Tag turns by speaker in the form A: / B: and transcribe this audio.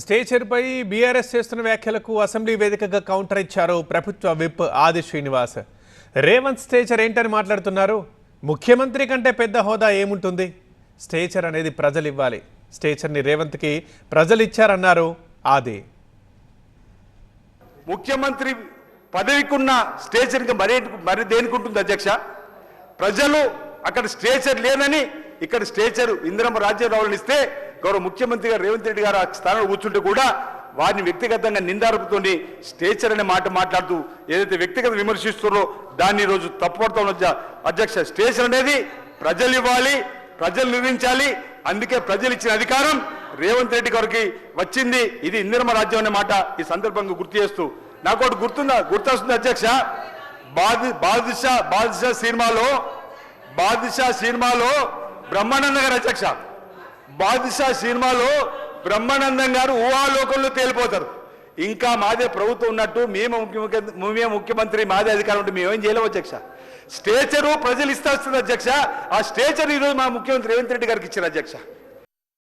A: స్టేచర్పై BRS చేస్తున్న వ్యాఖ్యలకు assembly వేదికగా కౌంటర్ ఇచ్చారు ప్రభుత్వ విప్ ఆది శ్రీనివాస్. రేవంత్ స్టేచర్ ఏంటని మాట్లాడుతున్నారు. ముఖ్యమంత్రి కంటే పెద్ద హోదా ఏముంటుంది? స్టేచర్ అనేది ప్రజలు ఇవ్వాలి. స్టేచర్ని రేవంత్కి ప్రజలు ఇచ్చారన్నారు ఆది.
B: ముఖ్యమంత్రి పదవికున్న స్టేచర్ మరి దేనికి ఉంటుంది అధ్యక్ష? ప్రజలు అక్కడ స్టేచర్ లేనని ఇక్కడ స్టేచర్ ఇందిరమ్మ రాజ్యం రావాలని ఇస్తే గౌరవ ముఖ్యమంత్రి గారు రేవంత్ రెడ్డి గారు ఆ స్థానంలో కూర్చుంటే కూడా వారిని వ్యక్తిగతంగా నిందారుపుతోని స్టేచర్ అనే మాట మాట్లాడుతూ ఏదైతే వ్యక్తిగత విమర్శిస్తున్నారో దాన్ని ఈరోజు తప్పుపడతా అధ్యక్ష. స్టేచర్ అనేది ప్రజలు ఇవ్వాలి, ప్రజలు నిర్ణయించాలి. అందుకే ప్రజలు ఇచ్చిన అధికారం రేవంత్ రెడ్డి గారికి వచ్చింది. ఇది ఇందిరమ్మ రాజ్యం అనే మాట ఈ సందర్భంగా గుర్తు చేస్తూ నాకు ఒకటి గుర్తొస్తుంది అధ్యక్ష. బాద్షా సినిమాలో బ్రహ్మానందం గారు అధ్యక్ష, బాద్షా సినిమాలో బ్రహ్మానందం గారు ఊహాలోకంలో తేలిపోతారు. ఇంకా మాదే ప్రభుత్వం ఉన్నట్టు మేమే ముఖ్యమంత్రి, మాదే అధికారం ఉంటే మేమేం చేయలేము అధ్యక్ష. స్టేచరు ప్రజలు ఇస్తే వస్తుంది అధ్యక్ష. ఆ స్టేచర్ ఈరోజు మా ముఖ్యమంత్రి రేవంత్ రెడ్డి గారికి ఇచ్చారు అధ్యక్ష.